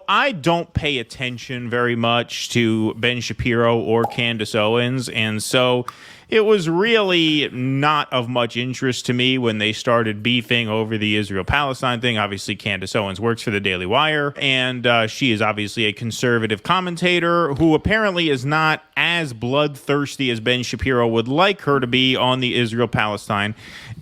I don't pay attention very much to Ben Shapiro or Candace Owens, and so it was really not of much interest to me when they started beefing over the Israel-Palestine thing. Obviously, Candace Owens works for the Daily Wire, and she is obviously a conservative commentator who apparently is not as bloodthirsty as Ben Shapiro would like her to be on the Israel-Palestine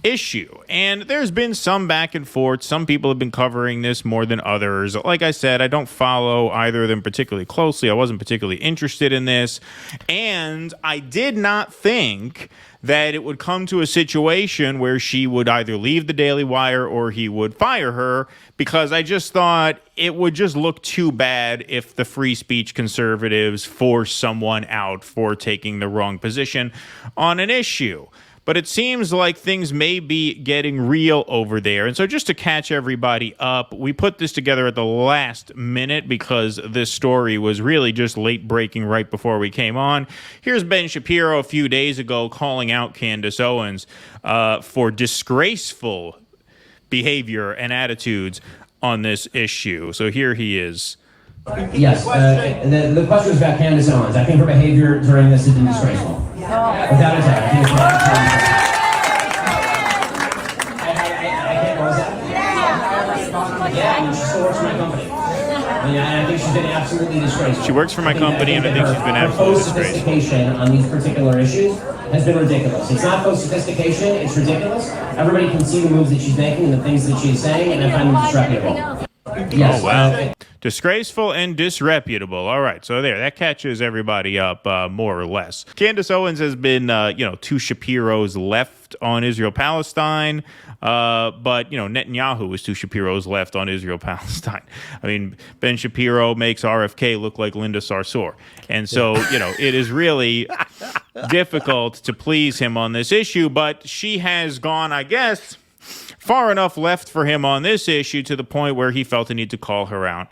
issue. And there's been some back and forth. Some people have been covering this more than others. Like I said, I don't follow either of them particularly closely. I wasn't particularly interested in this. And I did not think that it would come to a situation where she would either leave the Daily Wire or he would fire her, because I just thought it would just look too bad if the free speech conservatives force someone out for taking the wrong position on an issue. But it seems like things may be getting real over there. And so just to catch everybody up, we put this together at the last minute because this story was really just late breaking right before we came on. Here's Ben Shapiro a few days ago calling out Candace Owens for disgraceful behavior and attitudes on this issue. So here he is. Yes, the question was about Candace Owens. I think her behavior during this has been disgraceful. Without a doubt, I think it's she still works for my company. I think she's been absolutely disgraceful. She works for my company, and I think she's been absolutely disgraceful. Her sophistication on these particular issues has been ridiculous. It's not faux sophistication, it's ridiculous. Everybody can see the moves that she's making and the things that she's saying, and I find them disreputable. Yes. Oh, wow. Disgraceful and disreputable. All right. So that catches everybody up more or less. Candace Owens has been, to Shapiro's left on Israel-Palestine. But Netanyahu is to Shapiro's left on Israel-Palestine. I mean, Ben Shapiro makes RFK look like Linda Sarsour. And so, it is really difficult to please him on this issue. But she has gone, I guess, far enough left for him on this issue to the point where he felt the need to call her out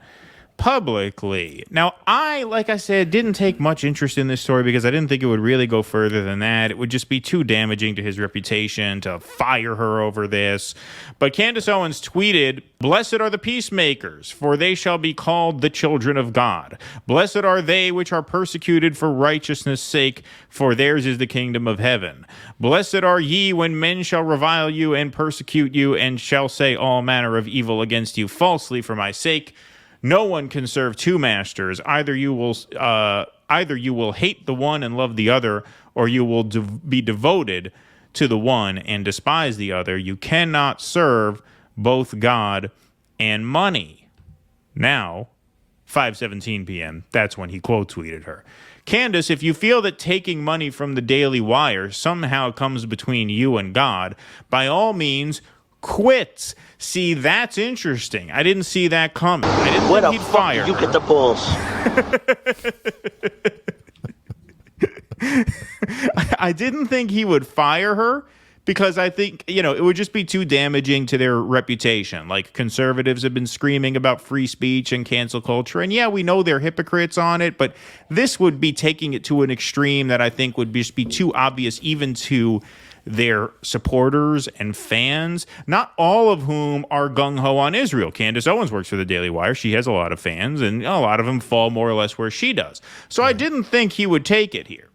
publicly. Now, like I said, didn't take much interest in this story because I didn't think it would really go further than that. It would just be too damaging to his reputation to fire her over this. But Candace Owens tweeted, "Blessed are the peacemakers, for they shall be called the children of God. Blessed are they which are persecuted for righteousness' sake, for theirs is the kingdom of heaven. Blessed are ye when men shall revile you and persecute you, and shall say all manner of evil against you falsely for my sake. No one can serve two masters. Either you will hate the one and love the other, or you will be devoted to the one and despise the other. You cannot serve both God and money." Now, 5:17 p.m., that's when he quote tweeted her. Candace, if you feel that taking money from the Daily Wire somehow comes between you and God, by all means, quit. See, that's interesting. I didn't see that coming. I didn't think he'd fire. You get the balls. I didn't think he would fire her because I think, it would just be too damaging to their reputation. Like, conservatives have been screaming about free speech and cancel culture. And yeah, we know they're hypocrites on it, but this would be taking it to an extreme that I think would just be too obvious even to their supporters and fans, not all of whom are gung-ho on Israel. Candace Owens works for the Daily Wire. She has a lot of fans, and a lot of them fall more or less where she does. So I didn't think he would take it here.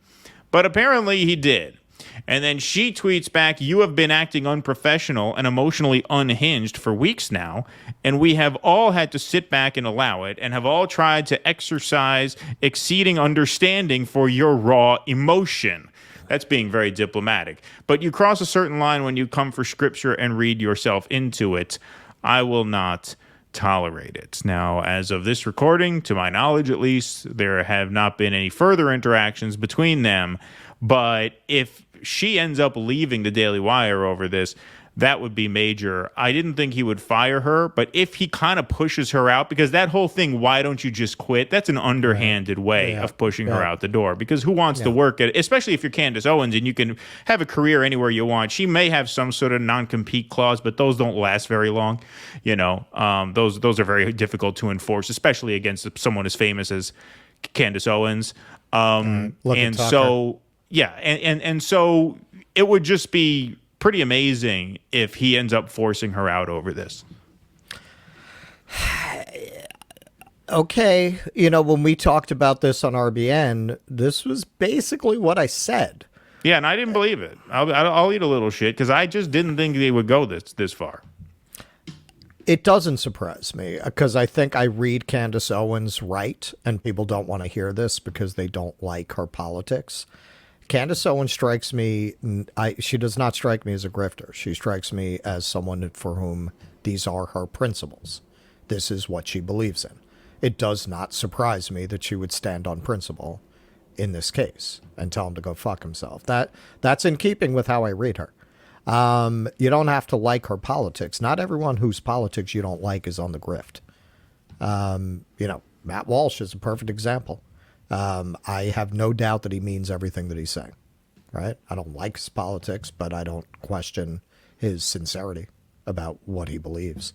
But apparently he did. And then she tweets back, "You have been acting unprofessional and emotionally unhinged for weeks now, and we have all had to sit back and allow it, and have all tried to exercise exceeding understanding for your raw emotion." That's being very diplomatic. But you cross a certain line when you come for scripture and read yourself into it. I will not tolerate it. Now, as of this recording, to my knowledge at least, there have not been any further interactions between them. But if she ends up leaving the Daily Wire over this, that would be major. I didn't think he would fire her, but if he kind of pushes her out, because that whole thing, why don't you just quit? That's an underhanded way of pushing her out the door, because who wants to work at it? Especially if you're Candace Owens and you can have a career anywhere you want. She may have some sort of non-compete clause, but those don't last very long. Those are very difficult to enforce, especially against someone as famous as Candace Owens. And so it would just be pretty amazing if he ends up forcing her out over this. Okay, you know, when we talked about this on RBN, this was basically what I said. Yeah, and I didn't believe it. I'll eat a little shit because I just didn't think they would go this far. It doesn't surprise me because I think I read Candace Owens right, and people don't want to hear this because they don't like her politics. Candace Owens strikes me, she does not strike me as a grifter. She strikes me as someone for whom these are her principles. This is what she believes in. It does not surprise me that she would stand on principle in this case and tell him to go fuck himself. That's in keeping with how I read her. You don't have to like her politics. Not everyone whose politics you don't like is on the grift. You know, Matt Walsh is a perfect example. I have no doubt that he means everything that he's saying, right? I don't like his politics, but I don't question his sincerity about what he believes.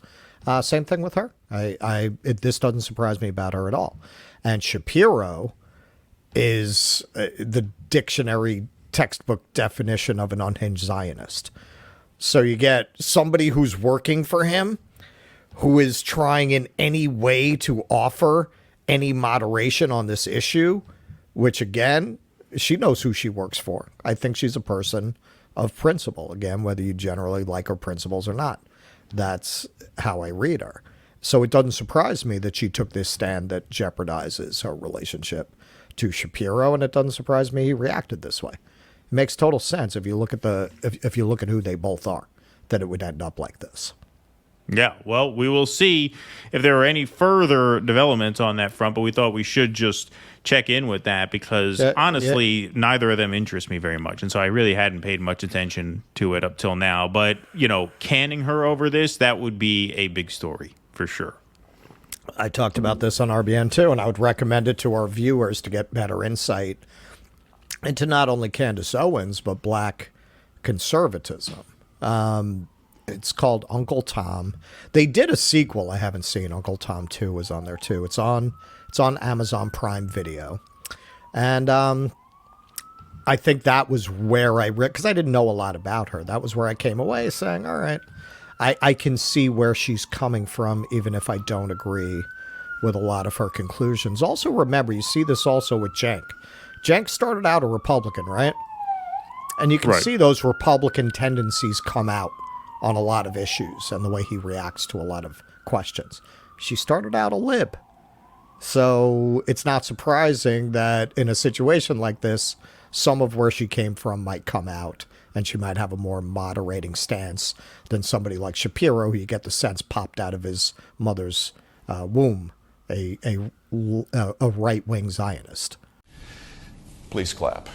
Same thing with her. This doesn't surprise me about her at all. And Shapiro is the dictionary textbook definition of an unhinged Zionist. So you get somebody who's working for him, who is trying in any way to offer any moderation on this issue, which again, she knows who she works for. I think she's a person of principle, again, whether you generally like her principles or not. That's how I read her. So it doesn't surprise me that she took this stand that jeopardizes her relationship to Shapiro, and it doesn't surprise me he reacted this way. It makes total sense if you look at if you look at who they both are, that it would end up like this. Yeah, well, we will see if there are any further developments on that front, but we thought we should just check in with that because honestly, neither of them interest me very much. And so I really hadn't paid much attention to it up till now. But, you know, canning her over this, that would be a big story for sure. I talked about this on RBN too, and I would recommend it to our viewers to get better insight into not only Candace Owens, but black conservatism. It's called Uncle Tom. They did a sequel I haven't seen. Uncle Tom 2 was on there too. It's on Amazon Prime Video. And I think that was where I read, because I didn't know a lot about her. That was where I came away saying, all right, I can see where she's coming from, even if I don't agree with a lot of her conclusions. Also, remember, you see this also with Cenk. Cenk started out a Republican, right? And you can see those Republican tendencies come out on a lot of issues and the way he reacts to a lot of questions. She started out a lib. So it's not surprising that in a situation like this, some of where she came from might come out and she might have a more moderating stance than somebody like Shapiro, who you get the sense popped out of his mother's womb, a right-wing Zionist. Please clap.